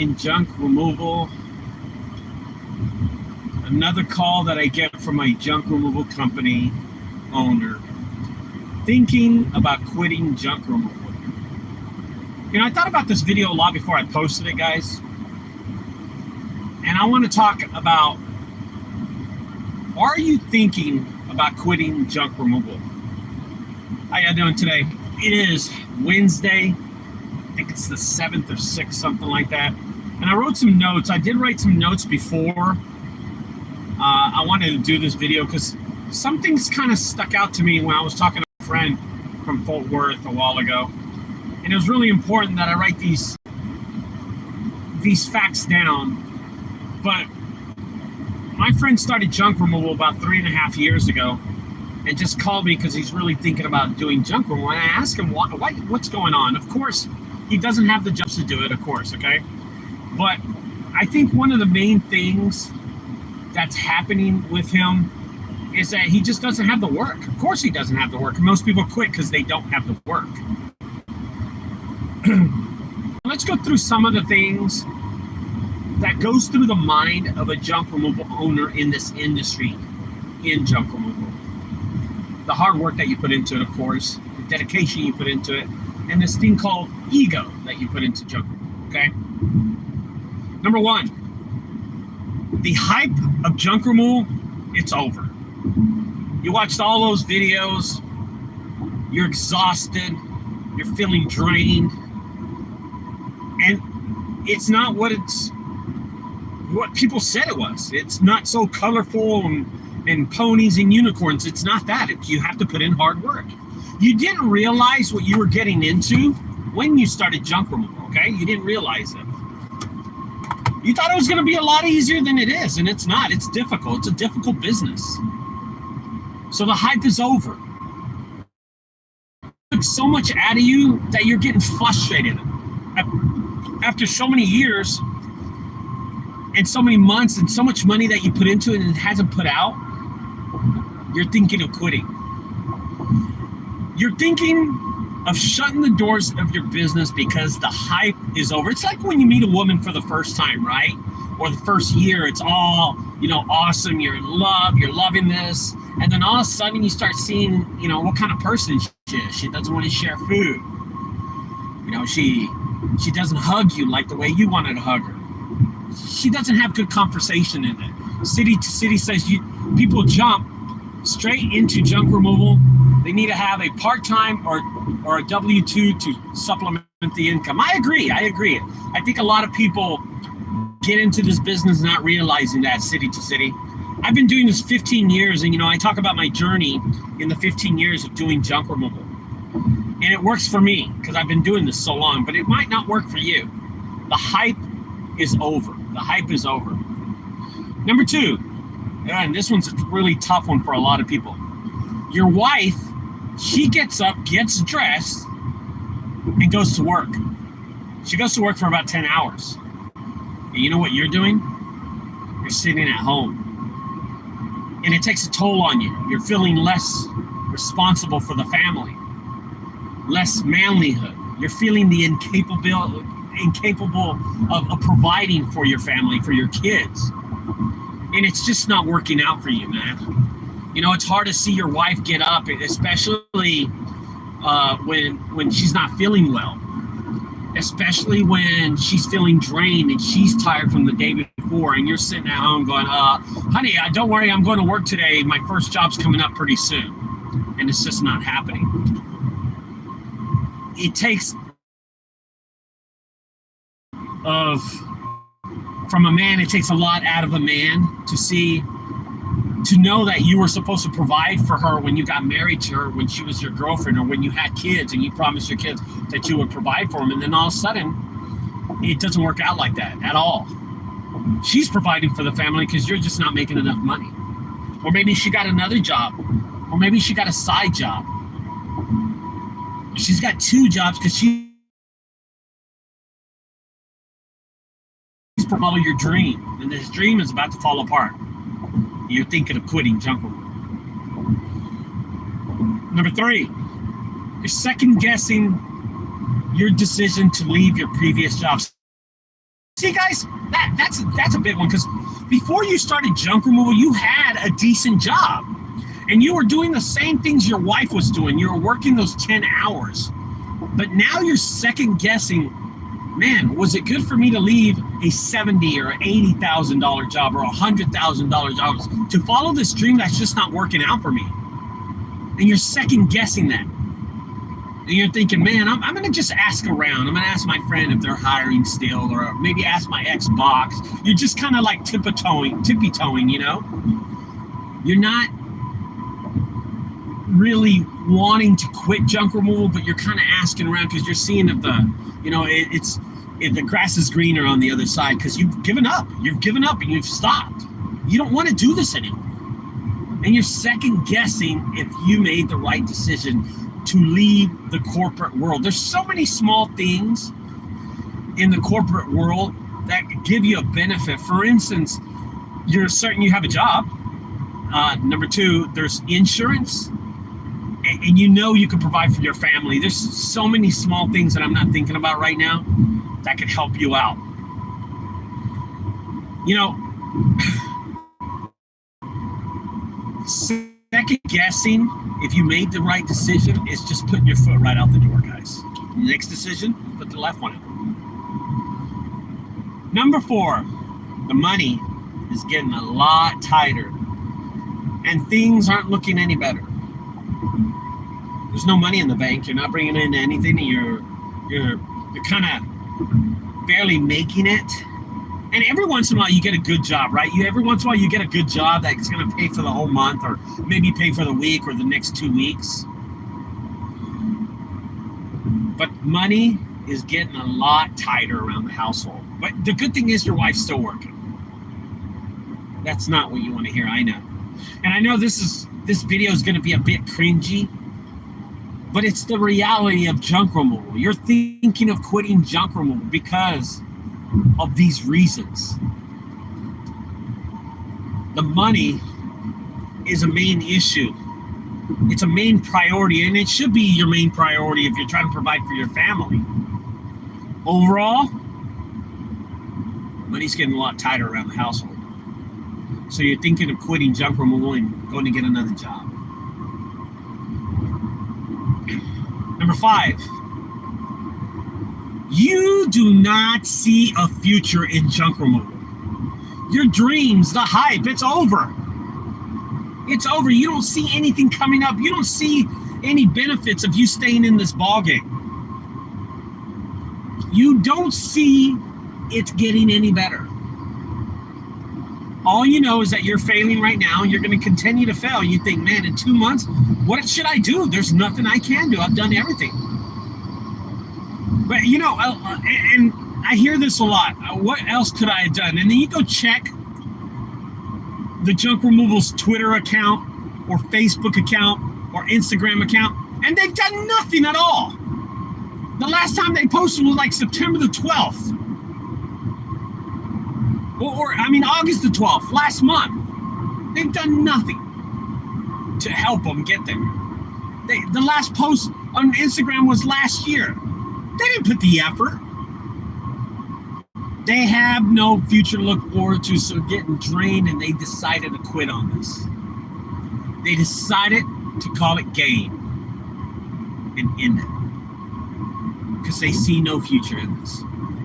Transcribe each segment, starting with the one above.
in junk removal. Another call that I get from my junk removal company owner, thinking about quitting junk removal. I thought about this video a lot before I posted it, guys. And I want to talk about, are you thinking about quitting junk removal? How y'all doing today? It is Wednesday. I think it's the 7th or 6th, something like that. And I wrote some notes. I did write some notes before I wanted to do this video because some things kind of stuck out to me when I was talking to a friend from Fort Worth a while ago. And it was really important that I write these facts down. But my friend started junk removal about 3.5 years ago and just called me because he's really thinking about doing junk removal. And I asked him, what's going on? Of course, he doesn't have the jobs to do it, of course, okay? But I think one of the main things that's happening with him is that he just doesn't have the work. Of course he doesn't have the work. Most people quit because they don't have the work. Let's go through some of the things that goes through the mind of a junk removal owner in this industry, in junk removal. The hard work that you put into it, of course, the dedication you put into it, and this thing called ego that you put into junk removal, okay? Number one, the hype of junk removal, it's over. You watched all those videos, you're exhausted, you're feeling drained, and it's not what people said it was. It's not so colorful and ponies and unicorns. It's not that. You have to put in hard work. You didn't realize what you were getting into when you started junk removal, okay? You didn't realize it. You thought it was going to be a lot easier than it is, and it's not. It's difficult. It's a difficult business. So the hype is over. It's so much out of you that you're getting frustrated. After so many years and so many months and so much money that you put into it and it hasn't put out, you're thinking of quitting. You're thinking of shutting the doors of your business because the hype is over. It's like when you meet a woman for the first time, right? Or the first year, it's all, awesome. You're in love, you're loving this. And then all of a sudden you start seeing, what kind of person she is. She doesn't want to share food. She doesn't hug you like the way you wanted to hug her. She doesn't have good conversation in it. City to city says people jump straight into junk removal. They need to have a part-time or a W-2 to supplement the income. I agree. I think a lot of people get into this business not realizing that city to city. I've been doing this 15 years, and I talk about my journey in the 15 years of doing junk removal. And it works for me because I've been doing this so long, but it might not work for you. The hype is over. The hype is over. Number two, and this one's a really tough one for a lot of people. Your wife, she gets up, gets dressed, and goes to work. She goes to work for about 10 hours. And you know what you're doing? You're sitting at home. And it takes a toll on you. You're feeling less responsible for the family, less manlyhood. You're feeling the incapable of providing for your family, for your kids. And it's just not working out for you, man. It's hard to see your wife get up, especially when she's not feeling well, especially when she's feeling drained and she's tired from the day before, and you're sitting at home going, honey, don't worry, I'm going to work today. My first job's coming up pretty soon. And it's just not happening. It takes from a man, it takes a lot out of a man to know that you were supposed to provide for her when you got married to her, when she was your girlfriend, or when you had kids and you promised your kids that you would provide for them. And then all of a sudden, it doesn't work out like that at all. She's providing for the family because you're just not making enough money. Or maybe she got another job. Or maybe she got a side job. She's got two jobs because she's to follow your dream. And this dream is about to fall apart. You're thinking of quitting junk removal. Number three, you're second guessing your decision to leave your previous job. See, guys, that's a big one, because before you started junk removal, you had a decent job. And you were doing the same things your wife was doing. You were working those 10 hours. But now you're second guessing, man, was it good for me to leave a $70,000 or $80,000 job or $100,000 job to follow this dream that's just not working out for me? And you're second guessing that. And you're thinking, man, I'm going to just ask around. I'm going to ask my friend if they're hiring still, or maybe ask my ex-box. You're just kind of like tippy-toeing, you know? You're not really wanting to quit junk removal, but you're kind of asking around because you're seeing if if the grass is greener on the other side, because you've given up and you've stopped. You don't want to do this anymore. And you're second guessing if you made the right decision to leave the corporate world. There's so many small things in the corporate world that give you a benefit. For instance, you're certain you have a job. Number two, there's insurance. And you know you can provide for your family. There's so many small things that I'm not thinking about right now that could help you out. You know, second guessing if you made the right decision is just putting your foot right out the door, guys. Next decision, put the left one out. Number 4, the money is getting a lot tighter and things aren't looking any better. There's no money in the bank. You're not bringing in anything. You're kind of barely making it. And every once in a while you get a good job, right? Every once in a while you get a good job that's going to pay for the whole month, or maybe pay for the week or the next 2 weeks. But money is getting a lot tighter around the household. But the good thing is your wife's still working. That's not what you want to hear, I know. And I know this video is going to be a bit cringy, but it's the reality of junk removal. You're thinking of quitting junk removal because of these reasons. The money is a main issue. It's a main priority, and it should be your main priority if you're trying to provide for your family. Overall, money's getting a lot tighter around the household. So you're thinking of quitting junk removal and going to get another job. Number 5, you do not see a future in junk removal. Your dreams, the hype, it's over. It's over. You don't see anything coming up. You don't see any benefits of you staying in this ballgame. You don't see it getting any better. All you know is that you're failing right now, and you're going to continue to fail. You think, man, in 2 months, what should I do? There's nothing I can do. I've done everything. But, you know, and I hear this a lot. What else could I have done? And then you go check the Junk Removal's Twitter account or Facebook account or Instagram account, and they've done nothing at all. The last time they posted was like September the 12th. August the 12th, last month. They've done nothing to help them get there. The last post on Instagram was last year. They didn't put the effort. They have no future to look forward to, so getting drained, and they decided to quit on this. They decided to call it game and end it because they see no future in this.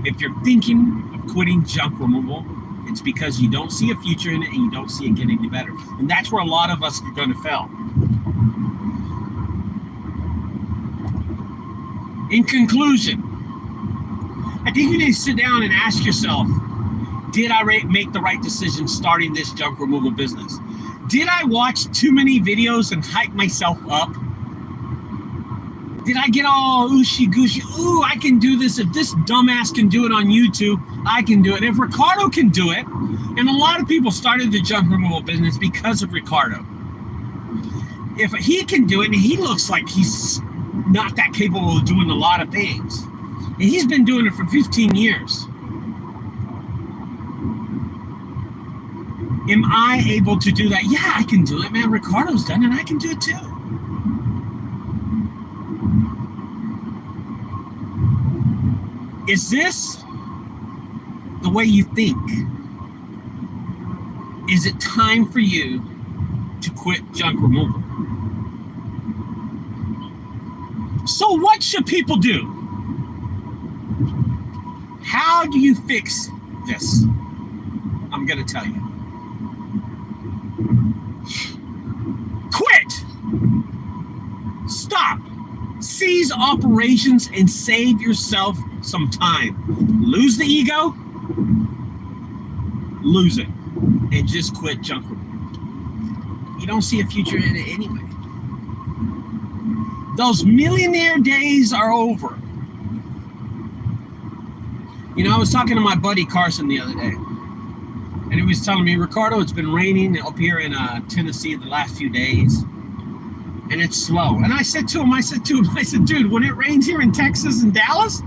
If you're thinking of quitting junk removal, it's because you don't see a future in it and you don't see it getting any better. And that's where a lot of us are going to fail. In conclusion, I think you need to sit down and ask yourself, did I make the right decision starting this junk removal business? Did I watch too many videos and hype myself up? Did I get all ooshy-gooshy? Ooh, I can do this. If this dumbass can do it on YouTube, I can do it. If Ricardo can do it, and a lot of people started the junk removal business because of Ricardo. If he can do it, and he looks like he's not that capable of doing a lot of things, and he's been doing it for 15 years. Am I able to do that? Yeah, I can do it, man. Ricardo's done it. I can do it too. Is this the way you think. Is it time for you to quit junk removal? So what should people do? How do you fix this? I'm going to tell you. Quit! Stop! Cease operations and save yourself some time. Lose the ego, lose it, and just quit junk removal. You don't see a future in it anyway. Those millionaire days are over. You know, I was talking to my buddy Carson the other day, and he was telling me, Ricardo, it's been raining up here in Tennessee the last few days, and it's slow. And I said to him, dude, when it rains here in Texas and Dallas,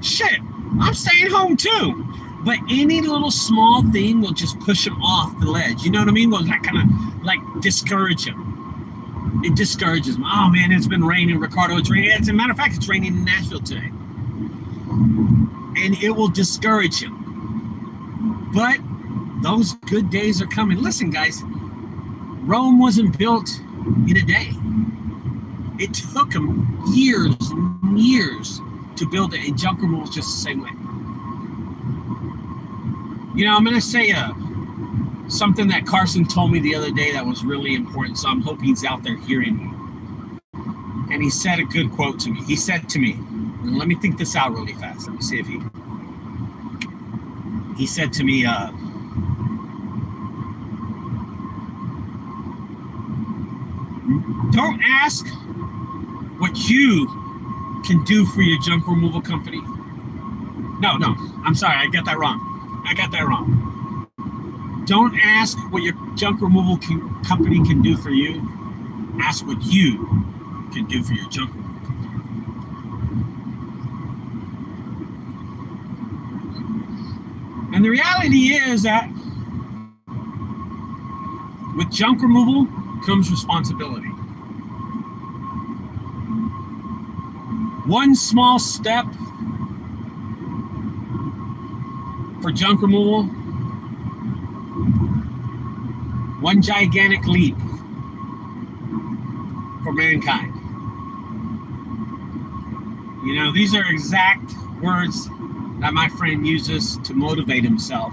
shit, I'm staying home too. But any little small thing will just push him off the ledge. You know what I mean? Will like kind of like discourage him. It discourages him. Oh man, it's been raining, Ricardo. It's raining. As a matter of fact, it's raining in Nashville today. And it will discourage him. But those good days are coming. Listen, guys, Rome wasn't built in a day. It took them years and years to build it, and junk removal is just the same way. You know, I'm going to say something that Carson told me the other day that was really important, so I'm hoping he's out there hearing me. And he said a good quote to me. He said to me, and let me think this out really fast. Let me see if he said to me, don't ask what you can do for your junk removal company. No, I'm sorry, I got that wrong. Don't ask what your junk removal company can do for you. Ask what you can do for your junk removal company. And the reality is that with junk removal comes responsibility. One small step for junk removal, one gigantic leap for mankind. You know, these are exact words that my friend uses to motivate himself.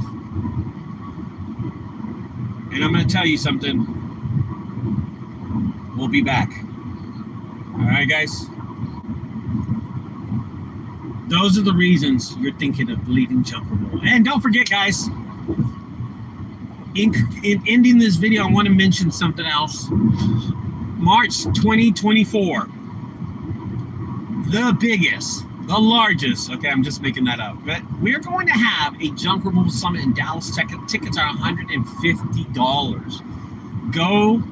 And I'm going to tell you something. We'll be back. All right, guys? Those are the reasons you're thinking of leaving junk removal. And don't forget, guys, in ending this video, I want to mention something else. March 2024, the biggest, the largest, okay, I'm just making that up, but we're going to have a junk removal summit in Dallas. Tickets are $150. Go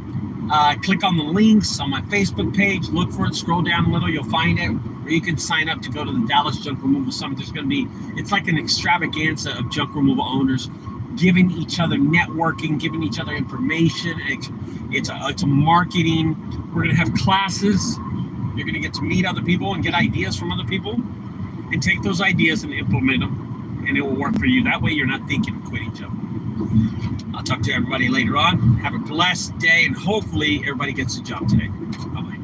click on the links on my Facebook page, look for it, scroll down a little, you'll find it, or you can sign up to go to the Dallas Junk Removal Summit. There's going to be, it's like an extravaganza of junk removal owners giving each other networking, giving each other information. It's a marketing. We're going to have classes. You're going to get to meet other people and get ideas from other people and take those ideas and implement them, and it will work for you. That way you're not thinking of quitting junk. I'll talk to everybody later on. Have a blessed day, and hopefully everybody gets a job today. Bye-bye.